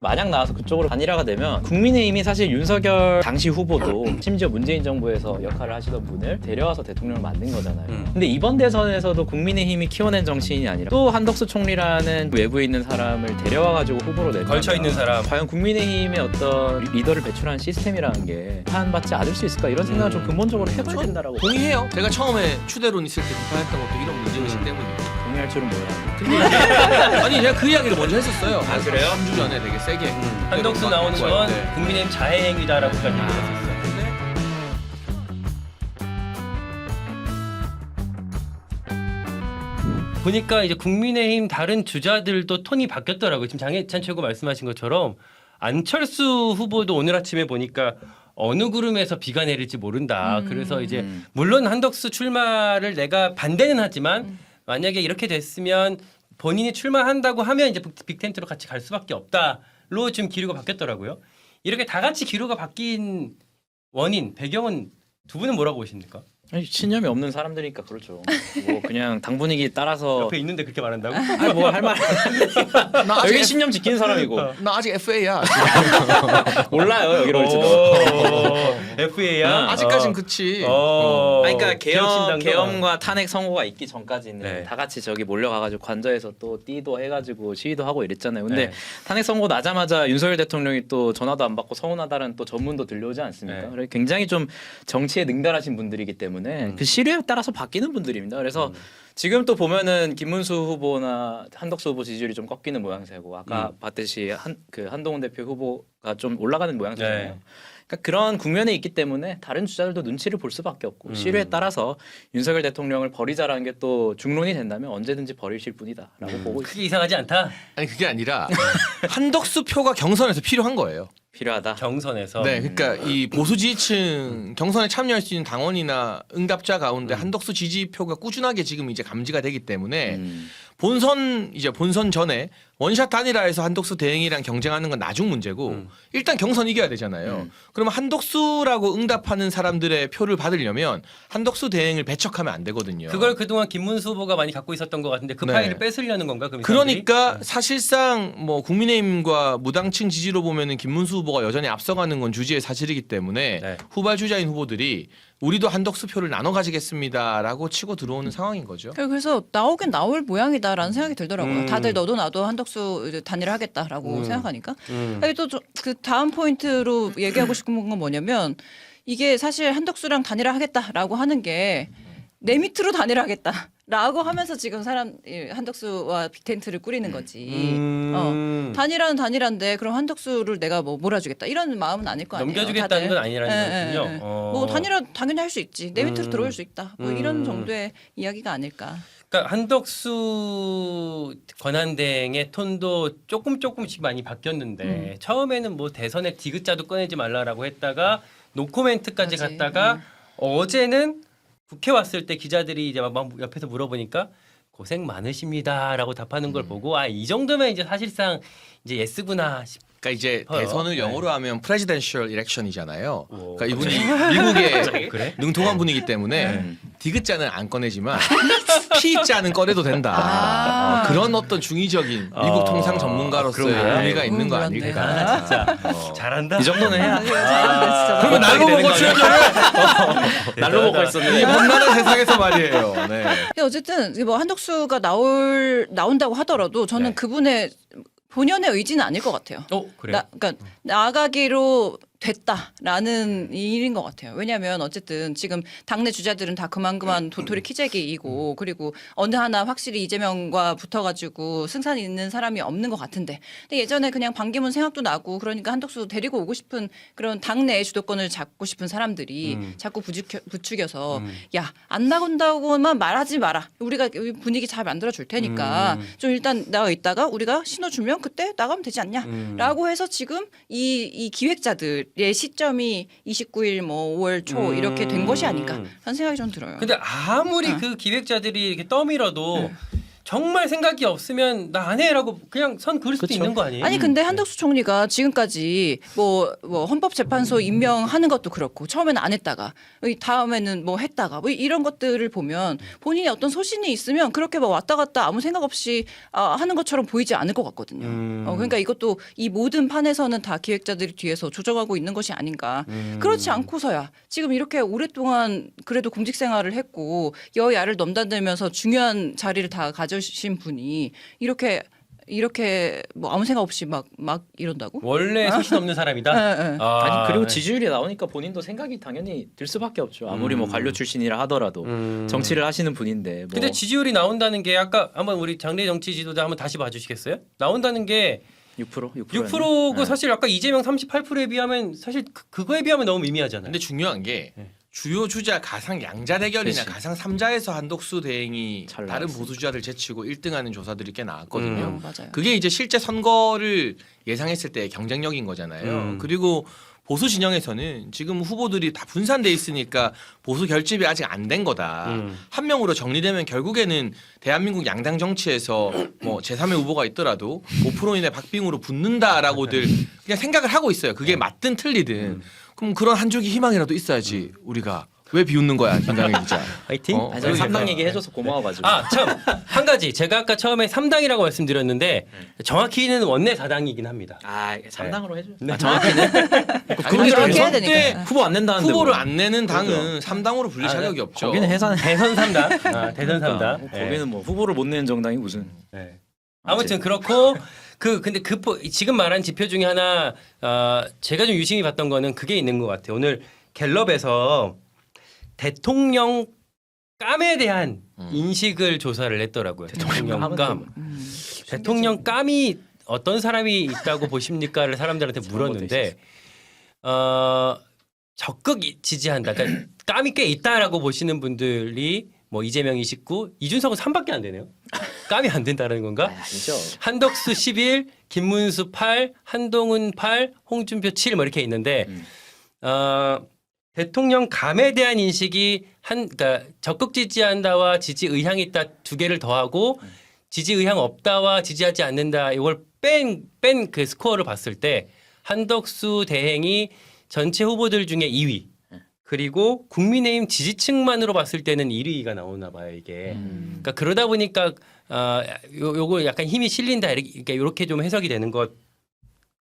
만약 나와서 그쪽으로 단일화가 되면 국민의힘이 사실 윤석열 당시 후보도 심지어 문재인 정부에서 역할을 하시던 분을 데려와서 대통령을 만든 거잖아요. 근데 이번 대선에서도 국민의힘이 키워낸 정치인이 아니라 또 한덕수 총리라는 외부에 있는 사람을 데려와가지고 후보로 내면 걸쳐 있는 사람. 과연 국민의힘의 어떤 리더를 배출하는 시스템이라는 게 비판받지 않을 수 있을까 이런 생각을 좀 근본적으로 해봐야 된다라고 동의해요. 제가 처음에 추대론 있을 때 비판했던 것도 이런 문제이기 때문이에요. 동의할 줄은 몰랐는데 아니 제가 그 이야기를 먼저 했었어요. 아, 그래요? 3주 전에 되게 세게. 한덕수 나오는 건 국민의힘 자해행위다라고까지 얘기했었어요. 보니까 이제 국민의힘 다른 주자들도 톤이 바뀌었더라고요. 지금 장해찬 최고 말씀하신 것처럼 안철수 후보도 오늘 아침에 보니까 어느 구름에서 비가 내릴지 모른다. 그래서 이제 물론 한덕수 출마를 내가 반대는 하지만 만약에 이렇게 됐으면 본인이 출마한다고 하면 이제 빅텐트로 같이 갈 수밖에 없다로 지금 기류가 바뀌었더라고요. 이렇게 다 같이 기류가 바뀐 원인, 배경은 두 분은 뭐라고 보십니까? 아니, 신념이 없는 사람들이니까 그렇죠. 뭐 그냥 당 분위기 따라서 옆에 있는데 그렇게 말한다고? 아니 뭐 할 말. 나 여기 아직 신념 지키는 사람이고 나 아직 FA야. 몰라요 여기로 올지도. FA야? 아직까진 그치. 아니, 그러니까 기억신당도 계엄과 탄핵 선고가 있기 전까지는 네. 다 같이 저기 몰려가가지고 관저에서 또 띠도 해가지고 시위도 하고 이랬잖아요. 근데 네. 탄핵 선고 나자마자 윤석열 대통령이 또 전화도 안 받고 서운하다는 또 전문도 들려오지 않습니까? 네. 그래서 굉장히 좀 정치에 능달하신 분들이기 때문에 그 시류에 따라서 바뀌는 분들입니다. 그래서 지금 또 보면은 김문수 후보나 한덕수 후보 지지율이 좀 꺾이는 모양새고 아까 봤듯이 한동훈 대표 후보가 좀 올라가는 모양새잖아요. 네. 그러니까 그런 국면에 있기 때문에 다른 주자들도 눈치를 볼 수밖에 없고 시류에 따라서 윤석열 대통령을 버리자라는 게 또 중론이 된다면 언제든지 버리실 분이다라고 보고 있습니다. 크게 이상하지 않다. 아니 그게 아니라 한덕수 표가 경선에서 필요한 거예요. 필요하다. 경선에서. 네, 그러니까 이 보수 지지층 경선에 참여할 수 있는 당원이나 응답자 가운데 한덕수 지지표가 꾸준하게 지금 이제 감지가 되기 때문에 본선 전에 원샷 단일화에서 한덕수 대행이랑 경쟁하는 건 나중 문제고 일단 경선 이겨야 되잖아요. 그러면 한덕수라고 응답하는 사람들의 표를 받으려면 한덕수 대행을 배척하면 안 되거든요. 그걸 그동안 김문수 후보가 많이 갖고 있었던 것 같은데 그 네. 파일을 뺏으려는 건가? 그럼 이 사람들이? 그러니까 사실상 뭐 국민의힘과 무당층 지지로 보면은 김문수 후보가 여전히 앞서가는 건 주지의 사실이기 때문에 네. 후발 주자인 후보들이 우리도 한덕수 표를 나눠 가지겠습니다라고 치고 들어오는 상황인 거죠. 그래서 나오긴 나올 모양이다라는 생각이 들더라고요. 다들 너도 나도 한덕수 단일화 하겠다라고 생각하니까. 또 그 다음 포인트로 얘기하고 싶은 건 뭐냐면 이게 사실 한덕수랑 단일화 하겠다라고 하는 게 내 밑으로 단일화 하겠다라고 하면서 지금 한덕수와 빅텐트를 꾸리는 거지. 단일화는 단일화인데 그럼 한덕수를 내가 뭐 몰아주겠다 이런 마음은 아닐 거 아니에요. 넘겨주겠다는 다들. 건 아니라는 예, 거군요. 예, 예. 뭐 단일화 당연히 할 수 있지. 내 밑으로 들어올 수 있다. 뭐 이런 정도의 이야기가 아닐까. 그러니까 한덕수 권한대행의 톤도 조금씩 많이 바뀌었는데 처음에는 뭐 대선에 디귿자도 꺼내지 말라라고 했다가 노코멘트까지 맞지. 갔다가 어제는 국회 왔을 때 기자들이 이제 막 옆에서 물어보니까 고생 많으십니다라고 답하는 걸 보고 아 이 정도면 이제 사실상 이제 예스구나 싶. 그러니까 이제 대선을 네. 영어로 하면 프레지던셜 이렉션이잖아요. 오, 그러니까 이분이 미국의 그래? 능통한 분이기 때문에 디귿자는 안 꺼내지만 P자는 꺼내도 된다. 그런 어떤 중의적인 미국 통상 전문가로서의 그런 거야? 의미가 있는 거 몰랐네. 아닐까. 진짜 잘한다. 이 정도는 해야 그러면 날로 되는 먹고 거 아니야? 출연을 날로 먹고 이 있었는데 못나는 세상에서 말이에요. 네. 근데 어쨌든 뭐 한덕수가 나온다고 하더라도 저는 네. 그분의 본연의 의지는 아닐 것 같아요. 그래. 그러니까 나가기로 됐다라는 일인 것 같아요. 왜냐하면 어쨌든 지금 당내 주자들은 다 그만 도토리 키재기이고 그리고 어느 하나 확실히 이재명과 붙어가지고 승산이 있는 사람이 없는 것 같은데 근데 예전에 그냥 반기문 생각도 나고 그러니까 한덕수 데리고 오고 싶은 그런 당내의 주도권을 잡고 싶은 사람들이 자꾸 부추겨서 야 안 나온다고만 말하지 마라. 우리가 분위기 잘 만들어 줄 테니까 좀 일단 나와 있다가 우리가 신호 주면 그때 나가면 되지 않냐라고 해서 지금 이 기획자들의 시점이 29일 뭐 5월 초 이렇게 된 것이 아닌가라는 생각이 좀 들어요. 근데 아무리 그 기획자들이 이렇게 떠밀어도 정말 생각이 없으면 나 안 해라고 그냥 선 그을 수도 그쵸. 있는 거 아니에요? 아니 근데 한덕수 총리가 지금까지 뭐 헌법재판소 임명하는 것도 그렇고 처음에는 안 했다가 다음에는 뭐 했다가 뭐 이런 것들을 보면 본인이 어떤 소신이 있으면 그렇게 막 왔다 갔다 아무 생각 없이 하는 것처럼 보이지 않을 것 같거든요. 그러니까 이것도 이 모든 판에서는 다 기획자들이 뒤에서 조정하고 있는 것이 아닌가. 그렇지 않고서야 지금 이렇게 오랫동안 그래도 공직 생활을 했고 여야를 넘나들면서 중요한 자리를 다 가져신 분이 이렇게 뭐 아무 생각 없이 막 이런다고? 원래 소신 없는 사람이다. 예, 예. 아니 그리고 네. 지지율이 나오니까 본인도 생각이 당연히 들 수밖에 없죠. 아무리 뭐 관료 출신이라 하더라도 정치를 하시는 분인데. 뭐. 근데 지지율이 나온다는 게 아까 한번 우리 장래 정치 지도자 한번 다시 봐주시겠어요? 나온다는 게 6%? 6%고 사실 아까 이재명 38%에 비하면 사실 그거에 비하면 너무 미미하잖아요. 근데 중요한 게 주요 주자 가상 양자 대결이나 그치. 가상 3자에서 한덕수 대행이 잘 다른 나왔어요. 보수 주자들 제치고 1등하는 조사들이 꽤 나왔거든요. 맞아요. 그게 이제 실제 선거를 예상했을 때의 경쟁력인 거잖아요. 그리고 보수 진영에서는 지금 후보들이 다 분산돼 있으니까 보수 결집이 아직 안 된 거다. 한 명으로 정리되면 결국에는 대한민국 양당 정치에서 뭐 제3의 후보가 있더라도 5% 이내 박빙으로 붙는다라고들 그냥 생각을 하고 있어요. 그게 맞든 틀리든. 그럼 그런 한 줄기 희망이라도 있어야지 우리가. 왜 비웃는 거야 김강일 기자. 화이팅. 아니, 저는 3당 얘기해줘서 고마워가지고. 아 참 한 가지 제가 아까 처음에 3당이라고 말씀드렸는데 정확히는 원내 4당이긴 합니다. 아 3당으로 해줘. 네. 아, 정확히는. 아니, 그렇게 해야 절대 되니까. 후보 안 낸다는데. 후보를 뭐. 안 내는 당은 3당으로 불릴 아, 자격이 없죠. 거기는 해산. 대선 3당. 아, 대선 3당. 뭐 거기는 뭐 후보를 못 내는 정당이 무슨. 네. 아무튼 그렇고 근데 지금 말한 지표 중에 하나 제가 좀 유심히 봤던 거는 그게 있는 것 같아요. 오늘 갤럽에서 대통령 감에 대한 인식을 조사를 했더라고요. 대통령 감. 대통령 감이 어떤 사람이 있다고 보십니까를 사람들한테 물었는데 적극 지지한다. 그러니까 감이 꽤 있다라고 보시는 분들이 뭐 이재명 29, 이준석은 3밖에 안 되네요. 감이 안 된다는 건가? 아니죠. 한덕수 11, 김문수 8, 한동훈 8, 홍준표 7 뭐 이렇게 있는데 대통령 감에 대한 인식이 그러니까 적극 지지한다와 지지 의향이 있다 두 개를 더하고 지지 의향 없다와 지지하지 않는다 이걸 뺀 그 스코어를 봤을 때 한덕수 대행이 전체 후보들 중에 2위 그리고 국민의힘 지지층만으로 봤을 때는 1위가 나오나 봐요 이게. 그러니까 그러다 보니까 요거 약간 힘이 실린다 이렇게 좀 해석이 되는 것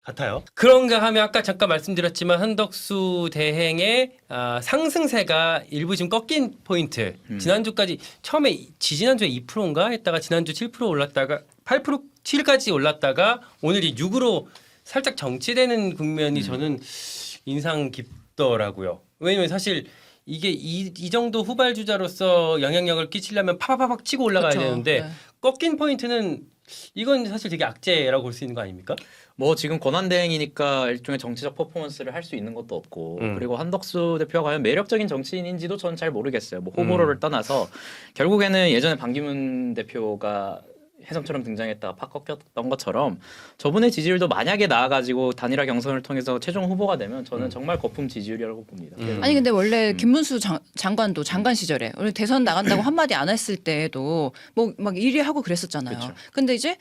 같아요. 그런가 하면 아까 잠깐 말씀드렸지만 한덕수 대행의 상승세가 일부 지금 꺾인 포인트. 지난주까지 처음에 지난주에 2%인가 했다가 지난주 7% 올랐다가 8% 7까지 올랐다가 오늘 이 6으로 살짝 정치되는 국면이 저는 인상 깊더라고요. 왜냐면 사실 이게 이 정도 후발주자로서 영향력을 끼치려면 파파팍 치고 올라가야 그쵸. 되는데 네. 꺾인 포인트는 이건 사실 되게 악재라고 볼 수 있는 거 아닙니까? 뭐 지금 권한대행이니까 일종의 정치적 퍼포먼스를 할 수 있는 것도 없고 그리고 한덕수 대표가 과연 매력적인 정치인인지도 저는 잘 모르겠어요. 뭐 호불호를 떠나서 결국에는 예전에 반기문 대표가 혜성처럼 등장했다가 팍 꺾였던 것처럼 저분의 지지율도 만약에 나와가지고 단일화 경선을 통해서 최종 후보가 되면 저는 정말 거품 지지율이라고 봅니다. 그래서 아니 근데 원래 김문수 장관도 장관 시절에 원래 대선 나간다고 한마디 안 했을 때에도 뭐 막 1위 하고 그랬었잖아요. 그쵸. 근데 이제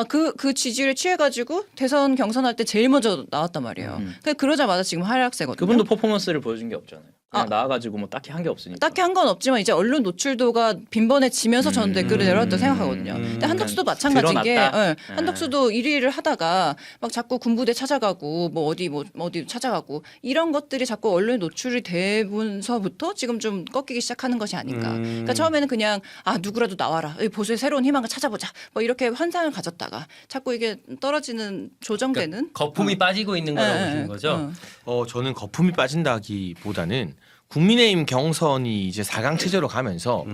그 지지율에 취해가지고 대선 경선할 때 제일 먼저 나왔단 말이에요. 그러자마자 지금 하락세거든요. 그분도 퍼포먼스를 보여준 게 없잖아요. 그냥 나와가지고 뭐 딱히 한 게 없으니까. 딱히 한 건 없지만 이제 언론 노출도가 빈번해지면서 저는 댓글을 내려왔다고 생각하거든요. 근데 한덕수도 마찬가지인 게 드러났다? 한덕수도 1위를 하다가 막 자꾸 군부대 찾아가고 뭐 어디 찾아가고 이런 것들이 자꾸 언론에 노출이 되면서부터 지금 좀 꺾이기 시작하는 것이 아닌가. 그러니까 처음에는 그냥 누구라도 나와라. 보수의 새로운 희망을 찾아보자. 뭐 이렇게 환상을 가졌다가 자꾸 이게 떨어지는 조정되는 그러니까 거품이 빠지고 있는 거라고 보시는 거죠. 저는 거품이 빠진다기보다는 국민의힘 경선이 이제 4강 체제로 가면서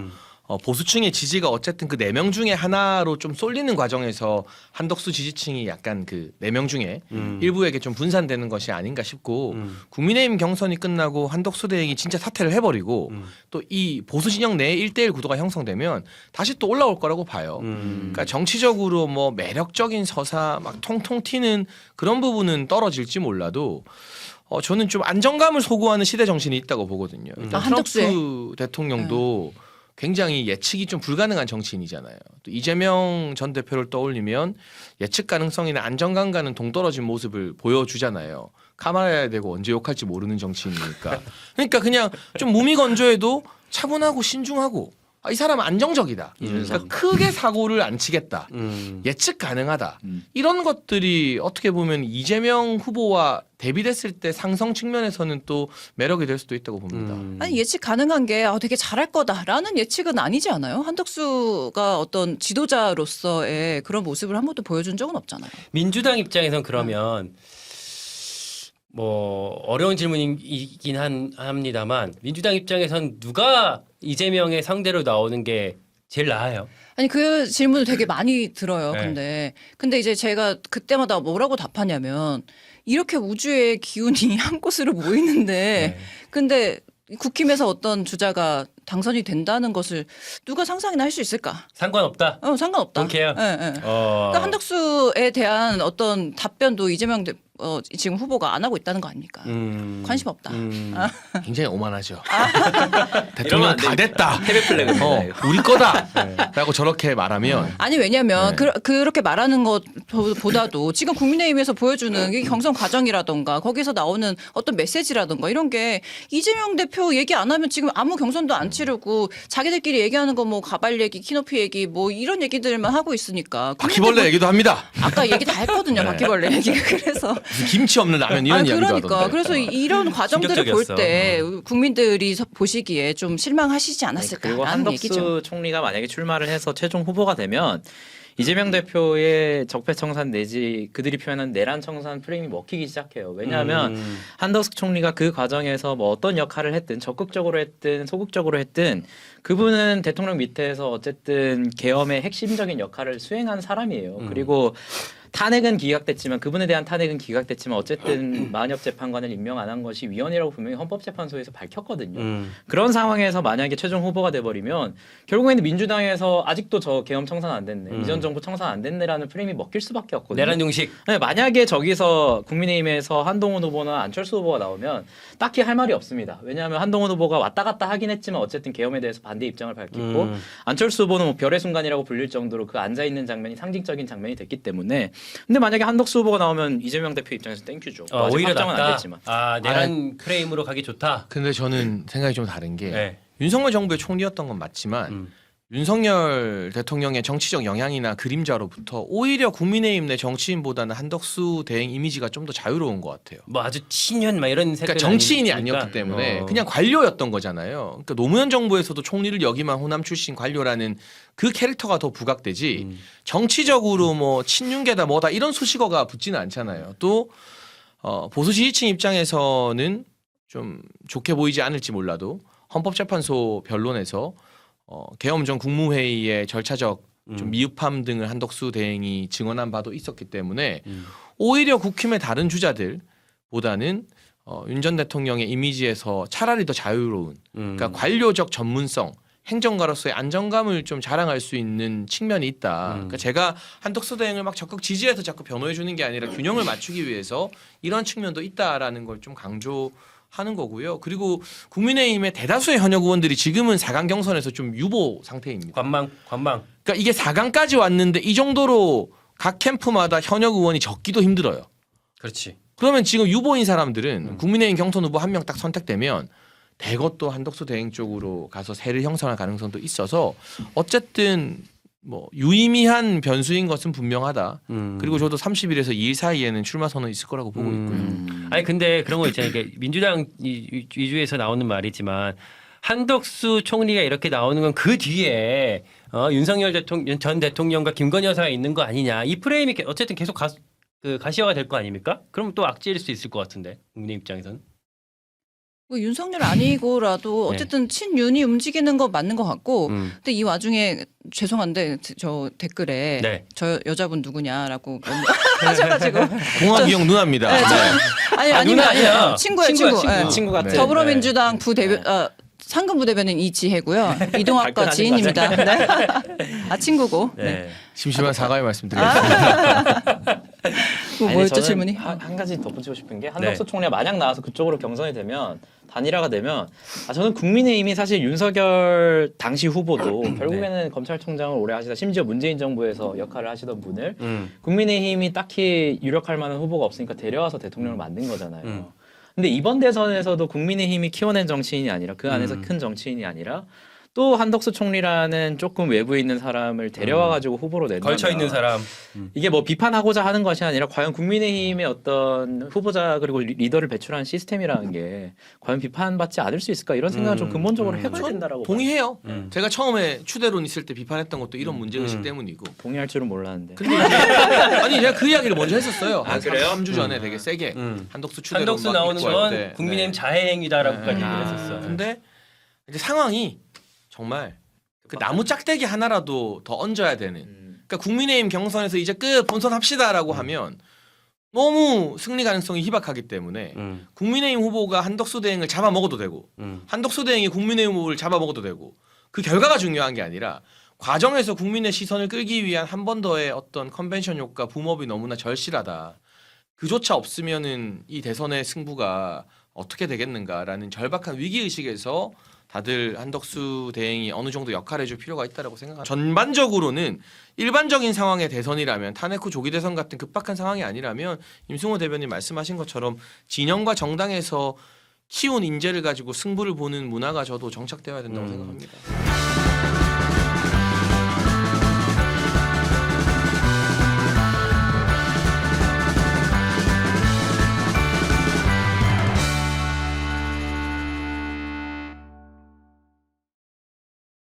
보수층의 지지가 어쨌든 그 4명 중에 하나로 좀 쏠리는 과정에서 한덕수 지지층이 약간 그 4명 중에 일부에게 좀 분산되는 것이 아닌가 싶고 국민의힘 경선이 끝나고 한덕수 대행이 진짜 사퇴를 해버리고 또 이 보수 진영 내에 1대1 구도가 형성되면 다시 또 올라올 거라고 봐요. 그러니까 정치적으로 뭐 매력적인 서사 막 통통 튀는 그런 부분은 떨어질지 몰라도 저는 좀 안정감을 소구하는 시대 정신이 있다고 보거든요. 일단 한덕수에? 트럼프 대통령도 굉장히 예측이 좀 불가능한 정치인이잖아요. 또 이재명 전 대표를 떠올리면 예측 가능성이나 안정감과는 동떨어진 모습을 보여주잖아요. 카메라야 되고 언제 욕할지 모르는 정치인이니까. 그러니까 그냥 좀 무미건조해도 차분하고 신중하고 이 사람은 안정적이다. 그러니까 크게 사고를 안 치겠다. 예측 가능하다. 이런 것들이 어떻게 보면 이재명 후보와 대비됐을 때 상성 측면에서는 또 매력이 될 수도 있다고 봅니다. 아니 예측 가능한 게 되게 잘할 거다라는 예측은 아니지 않아요? 한덕수가 어떤 지도자로서의 그런 모습을 한 번도 보여준 적은 없잖아요. 민주당 입장에선 그러면 뭐 어려운 질문이긴 합니다만 민주당 입장에선 누가 이재명의 상대로 나오는 게 제일 나아요? 아니 그 질문을 되게 많이 들어요. 네. 근데 이제 제가 그때마다 뭐라고 답하냐면 이렇게 우주의 기운이 한 곳으로 모이는데 근데 국힘에서 어떤 주자가 당선이 된다는 것을 누가 상상이나 할 수 있을까? 상관없다. 상관없다. Don't care. 예, 예. 그러니까 한덕수에 대한 어떤 답변도 이재명 지금 후보가 안 하고 있다는 거 아닙니까? 관심 없다. 굉장히 오만하죠. 이러면 대통령 안 다 됐다. 헤비 플래그입니다. 이거. 우리 거다. 라고 저렇게 말하면 아니 왜냐하면 그렇게 말하는 것보다도 지금 국민의힘에서 보여주는 이 경선 과정이라던가 거기서 나오는 어떤 메시지라던가 이런 게 이재명 대표 얘기 안 하면 지금 아무 경선도 안 치르고 자기들끼리 얘기하는 거 뭐 가발 얘기, 키높이 얘기 뭐 이런 얘기들만 하고 있으니까 바퀴벌레 얘기도 합니다. 아까 얘기 다 했거든요. 바퀴벌레 얘기가 그래서 무슨 김치 없는 라면 이런 이야기도 그러니까 하던데. 그래서 이런 과정들을 볼 충격적이었어. 때 국민들이 보시기에 좀 실망하시지 그리고 않았을까라는 한덕수 얘기죠. 총리가 만약에 출마를 해서 최종 후보가 되면 이재명 대표의 적폐청산 내지 그들이 표현한 내란 청산 프레임이 먹히기 시작해요. 왜냐하면 한덕수 총리가 그 과정에서 뭐 어떤 역할을 했든 적극적으로 했든 소극적으로 했든 그분은 대통령 밑에서 어쨌든 계엄의 핵심적인 역할을 수행한 사람이에요. 그리고 탄핵은 기각됐지만 그분에 대한 탄핵은 기각됐지만 어쨌든 마흔협 재판관을 임명 안 한 것이 위헌이라고 분명히 헌법재판소에서 밝혔거든요. 그런 상황에서 만약에 최종 후보가 돼버리면 결국에는 민주당에서 아직도 저 계엄 청산 안 됐네, 이전 정부 청산 안 됐네라는 프레임이 먹힐 수밖에 없거든요. 내란 용식. 네, 만약에 저기서 국민의힘에서 한동훈 후보나 안철수 후보가 나오면 딱히 할 말이 없습니다. 왜냐하면 한동훈 후보가 왔다 갔다 하긴 했지만 어쨌든 계엄에 대해서 반대 입장을 밝혔고 안철수 후보는 뭐 별의 순간이라고 불릴 정도로 그 앉아 있는 장면이 상징적인 장면이 됐기 때문에. 근데 만약에 한덕수 후보가 나오면 이재명 대표 입장에서 땡큐죠. 뭐 아직 오히려 확정은 안 낫다. 됐지만. 내란 프레임으로 가기 좋다. 근데 저는 생각이 좀 다른 게 네. 윤석열 정부의 총리였던 건 맞지만 윤석열 대통령의 정치적 영향이나 그림자로부터 오히려 국민의힘 내 정치인보다는 한덕수 대행 이미지가 좀 더 자유로운 것 같아요. 뭐 아주 친현 막 이런 색깔. 그러니까 정치인이 아니었기 때문에 그냥 관료였던 거잖아요. 그러니까 노무현 정부에서도 총리를 역임한 호남 출신 관료라는 그 캐릭터가 더 부각되지 정치적으로 뭐 친윤계다 뭐다 이런 수식어가 붙지는 않잖아요. 또 보수 지지층 입장에서는 좀 좋게 보이지 않을지 몰라도 헌법재판소 변론에서 계엄 전 국무회의의 절차적 좀 미흡함 등을 한덕수 대행이 증언한 바도 있었기 때문에 오히려 국힘의 다른 주자들보다는 윤 전 대통령의 이미지에서 차라리 더 자유로운 그러니까 관료적 전문성 행정가로서의 안정감을 좀 자랑할 수 있는 측면이 있다. 그러니까 제가 한덕수 대행을 막 적극 지지해서 자꾸 변호해 주는 게 아니라 균형을 맞추기 위해서 이런 측면도 있다라는 걸 좀 강조하는 거고요. 그리고 국민의힘의 대다수의 현역 의원들이 지금은 4강 경선에서 좀 유보 상태입니다. 관망. 그러니까 이게 4강까지 왔는데 이 정도로 각 캠프마다 현역 의원이 적기도 힘들어요. 그렇지. 그러면 지금 유보인 사람들은 국민의힘 경선 후보 한 명 딱 선택되면 대거 또 한덕수 대행 쪽으로 가서 세를 형성할 가능성도 있어서 어쨌든 뭐 유의미한 변수인 것은 분명하다. 그리고 저도 30일에서 2일 사이에는 출마 선언 있을 거라고 보고 있고요. 아니 근데 그런 거 있잖아요. 이게 민주당 위주에서 나오는 말이지만 한덕수 총리가 이렇게 나오는 건 그 뒤에 윤석열 전 대통령과 김건희 여사가 있는 거 아니냐. 이 프레임이 어쨌든 계속 가시화가 될 거 아닙니까? 그럼 또 악재일 수 있을 것 같은데 국민 입장에서는. 뭐 윤석열 아니고라도 어쨌든 친윤이 움직이는 거 맞는 것 같고 근데 이 와중에 죄송한데 저 댓글에 네. 저 여자분 누구냐라고 하셔가지고 공학이형 누나입니다. 네, 아니 아니면 아니야. 친구예요. 친구야. 예. 친구 같은. 더불어민주당 부대변 상근 부대변인 이지혜고요. 이동학과 발끈하신 지인입니다. 네. 친구고. 네. 네. 심심한 사과의 말씀드리겠습니다. 아니, 뭐였죠 저는 질문이? 한 가지 덧붙이고 싶은 게 한덕수 네. 총리가 만약 나와서 그쪽으로 경선이 되면 단일화가 되면 저는 국민의힘이 사실 윤석열 당시 후보도 결국에는 검찰총장을 오래 하시다 심지어 문재인 정부에서 역할을 하시던 분을 국민의힘이 딱히 유력할 만한 후보가 없으니까 데려와서 대통령을 만든 거잖아요. 근데 이번 대선에서도 국민의힘이 키워낸 정치인이 아니라 그 안에서 큰 정치인이 아니라 또 한덕수 총리라는 조금 외부에 있는 사람을 데려와 가지고 후보로 낸다면 걸쳐 있는 사람. 이게 뭐 비판하고자 하는 것이 아니라 과연 국민의힘의 어떤 후보자 그리고 리더를 배출하는 시스템이라는 게 과연 비판받지 않을 수 있을까 이런 생각을 좀 근본적으로 해봐야 된다라고 동의해요. 제가 처음에 추대론 있을 때 비판했던 것도 이런 문제의식 때문이고. 동의할 줄은 몰랐는데. 근데 이제 아니 제가 그 이야기를 먼저 했었어요. 한 그래요? 3주 전에 되게 세게 한덕수 추대론 한덕수 막 나오는 입고 할 건 때. 국민의힘 네. 자해행위다라고까지 네. 얘기를 했었어. 근데 이제 상황이 정말 그 나무 짝대기 하나라도 더 얹어야 되는. 그러니까 국민의힘 경선에서 이제 끝 본선 합시다라고 하면 너무 승리 가능성이 희박하기 때문에 국민의힘 후보가 한덕수 대행을 잡아먹어도 되고 한덕수 대행이 국민의힘 후보를 잡아먹어도 되고 그 결과가 중요한 게 아니라 과정에서 국민의 시선을 끌기 위한 한 번 더의 어떤 컨벤션 효과 붐업이 너무나 절실하다. 그조차 없으면은 이 대선의 승부가 어떻게 되겠는가라는 절박한 위기의식에서 다들 한덕수 대행이 어느 정도 역할을 해줄 필요가 있다고 생각합니다. 전반적으로는 일반적인 상황의 대선이라면 탄핵 후 조기 대선 같은 급박한 상황이 아니라면 임승호 대변인 말씀하신 것처럼 진영과 정당에서 키운 인재를 가지고 승부를 보는 문화가 저도 정착되어야 된다고 생각합니다.